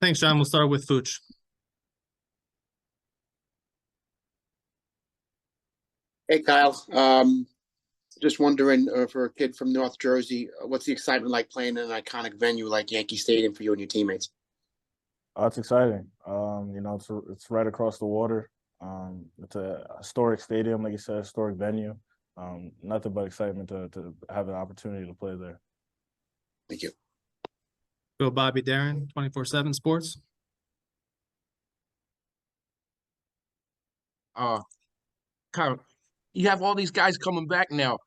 Thanks, John. We'll start with Fuchs. Hey, Kyle. Just wondering, for a kid from North Jersey, what's the excitement like playing in an iconic venue like Yankee Stadium for you and your teammates? It's exciting. It's right across the water. It's a historic stadium, like you said, historic venue. Nothing but excitement to have an opportunity to play there. Thank you. Go Bobby Darin, 24/7 Sports. Kyle, you have all these guys coming back now.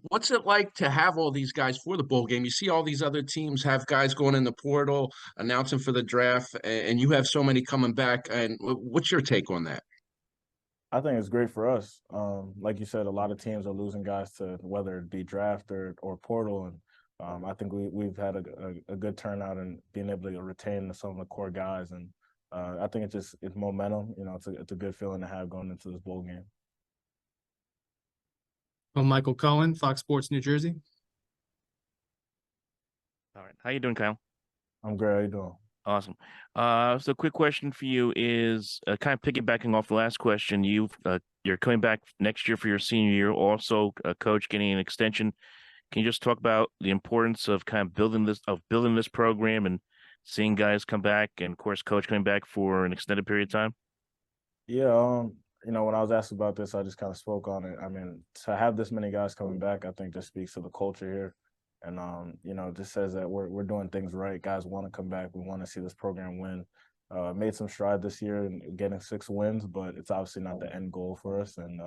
What's it like to have all these guys for the bowl game? You see all these other teams have guys going in the portal, announcing for the draft, and you have so many coming back. And what's your take on that? I think it's great for us. Like you said, a lot of teams are losing guys to whether it be draft or portal, and I think we've had a good turnout and being able to retain some of the core guys, and I think it's momentum. It's a good feeling to have going into this bowl game. Well, Michael Cohen, Fox Sports New Jersey. All right. How you doing, Kyle? I'm great. How you doing? Awesome. So quick question for you is kind of piggybacking off the last question. You're coming back next year for your senior year. Also, coach getting an extension. Can you just talk about the importance of kind of building this program and seeing guys come back, and of course, coach coming back for an extended period of time? Yeah. When I was asked about this, I just kind of spoke on it. I mean, to have this many guys coming back, I think just speaks to the culture here. And, just says that we're doing things right. Guys want to come back. We want to see this program win. Made some stride this year in getting 6 wins, but it's obviously not the end goal for us. And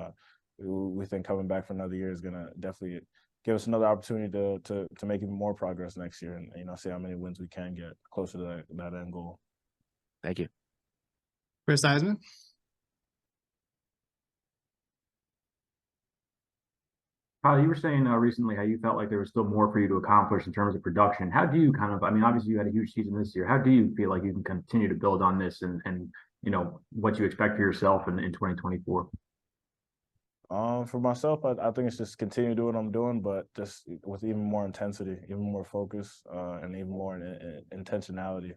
we think coming back for another year is going to definitely give us another opportunity to make even more progress next year and, see how many wins we can get closer to that end goal. Thank you. Chris Eisman. Kyle, you were saying recently how you felt like there was still more for you to accomplish in terms of production. How do you obviously you had a huge season this year. How do you feel like you can continue to build on this and what you expect for yourself in 2024? For myself, I think it's just continue to do what I'm doing, but just with even more intensity, even more focus, and even more intentionality.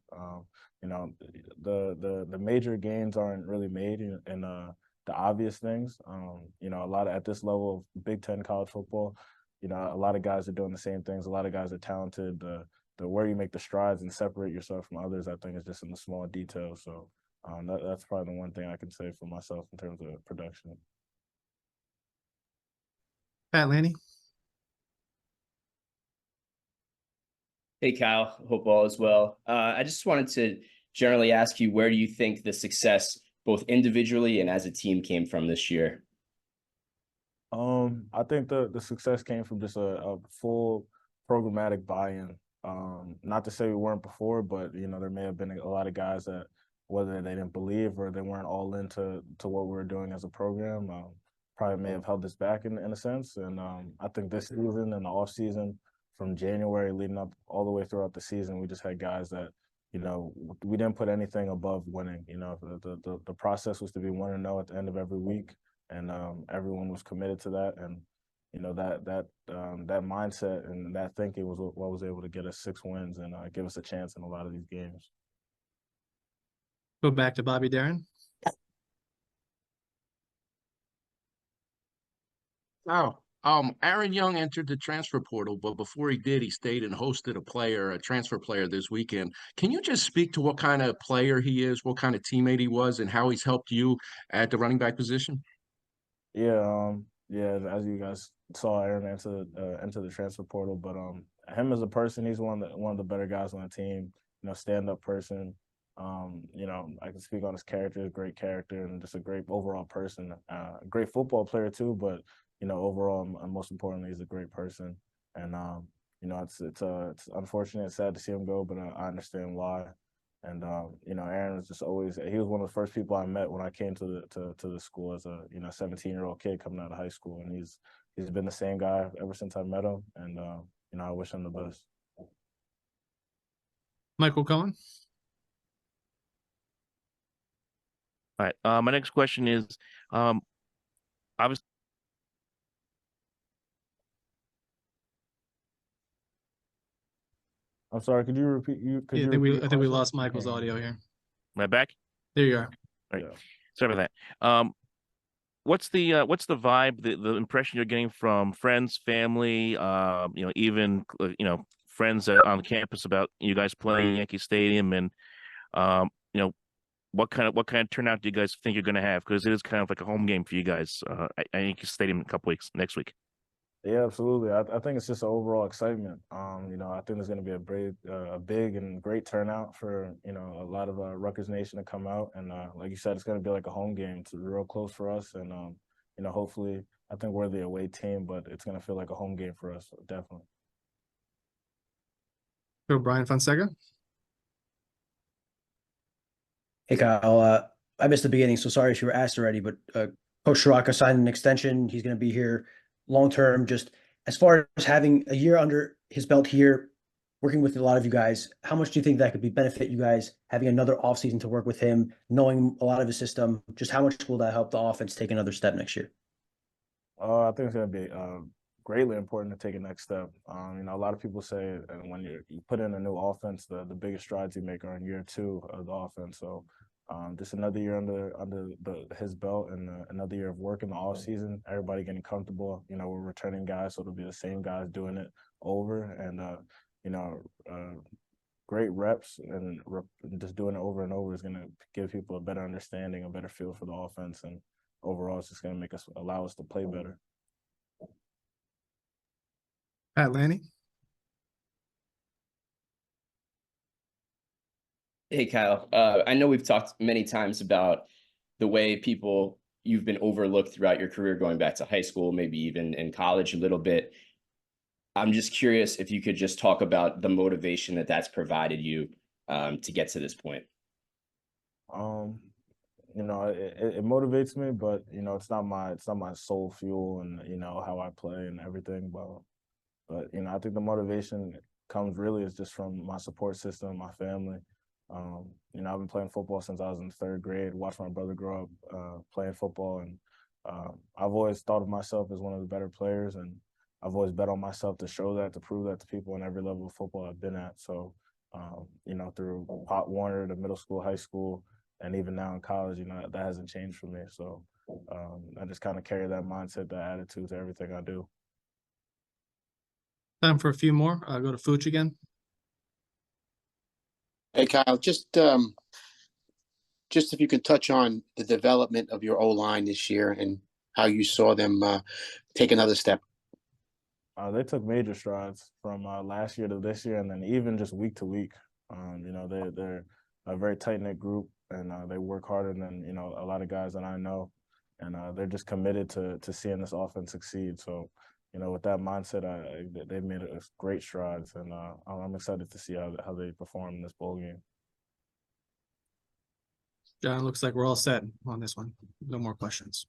The major gains aren't really made in the obvious things. A lot at this level of Big Ten college football, a lot of guys are doing the same things. A lot of guys are talented. The where you make the strides and separate yourself from others, I think, is just in the small details. So that's probably the one thing I can say for myself in terms of production. Pat Lanny. Hey, Kyle. Hope all is well. I just wanted to generally ask you, where do you think the success, both individually and as a team, came from this year? I think the success came from just a full programmatic buy-in. Not to say we weren't before, but there may have been a lot of guys that whether they didn't believe or they weren't all into what we were doing as a program, probably may have held us back in a sense. And I think this season and the off season, from January leading up all the way throughout the season, we just had guys that we didn't put anything above winning. The process was to be 1-0 at the end of every week, and everyone was committed to that. And that mindset and that thinking was what was able to get us 6 wins and give us a chance in a lot of these games. Go back to Bobby Darin. Wow. Aaron Young entered the transfer portal, but before he did, he stayed and hosted a transfer player this weekend. Can you just speak to what kind of player he is, what kind of teammate he was, and how he's helped you at the running back position? Yeah, as you guys saw, Aaron enter the transfer portal, but him as a person, he's one of the better guys on the team. Stand-up person. I can speak on his character, great character, and just a great overall person. A great football player too, but overall, and most importantly, he's a great person. And it's unfortunate, it's sad to see him go, but I understand why. And Aaron was just he was one of the first people I met when I came to the school as a 17-year-old kid coming out of high school, and he's been the same guy ever since I met him. And I wish him the best. Michael Cohen. All right. My next question is, obviously, I'm sorry. Could you repeat? Could Yeah, you I think we repeat the I think we question? lost Michael's Okay. audio here. Am I back? There you are. Right. Yeah. Sorry about that. What's the vibe, the impression you're getting from friends, family, even friends on campus about you guys playing Yankee Stadium, and what kind of turnout do you guys think you're going to have? Because it is kind of like a home game for you guys at Yankee Stadium in a couple weeks next week. Yeah, absolutely. I think it's just an overall excitement. I think there's going to be a big and great turnout for a lot of Rutgers Nation to come out, and like you said, it's going to be like a home game. It's real close for us, and hopefully, I think we're the away team, but it's going to feel like a home game for us, definitely. Go Brian Fonseca. Hey Kyle, I missed the beginning, so sorry if you were asked already, but Coach Shiraka signed an extension. He's going to be here long term. Just as far as having a year under his belt here, working with a lot of you guys, how much do you think that could be benefit you guys having another offseason to work with him, knowing a lot of his system? Just how much will that help the offense take another step next year? I think it's going to be greatly important to take a next step. A lot of people say when you put in a new offense, the biggest strides you make are in year 2 of the offense. So just another year under his belt, and another year of work in the off season. Everybody getting comfortable. We're returning guys, so it'll be the same guys doing it over, and great reps and just doing it over and over is going to give people a better understanding, a better feel for the offense, and overall, it's just going to allow us to play better. Pat Lanny. Hey, Kyle. I know we've talked many times about the way you've been overlooked throughout your career, going back to high school, maybe even in college a little bit. I'm just curious if you could just talk about the motivation that's provided you to get to this point. It motivates me, but it's not my sole fuel, and how I play and everything. But I think the motivation comes really is just from my support system, my family. I've been playing football since I was in 3rd grade. Watched my brother grow up playing football, and I've always thought of myself as one of the better players, and I've always bet on myself to show that, to prove that to people in every level of football I've been at. So, through Pop Warner to middle school, high school, and even now in college, that hasn't changed for me. So I just kind of carry that mindset, that attitude to everything I do. Time for a few more. Go to Fuch again. Hey, Kyle, just if you can touch on the development of your O-line this year and how you saw them take another step. They took major strides from last year to this year, and then even just week to week. They're a very tight-knit group, and they work harder than a lot of guys that I know, and they're just committed to seeing this offense succeed. So, with that mindset, they've made great strides, and I'm excited to see how they perform in this bowl game. John, looks like we're all set on this one. No more questions.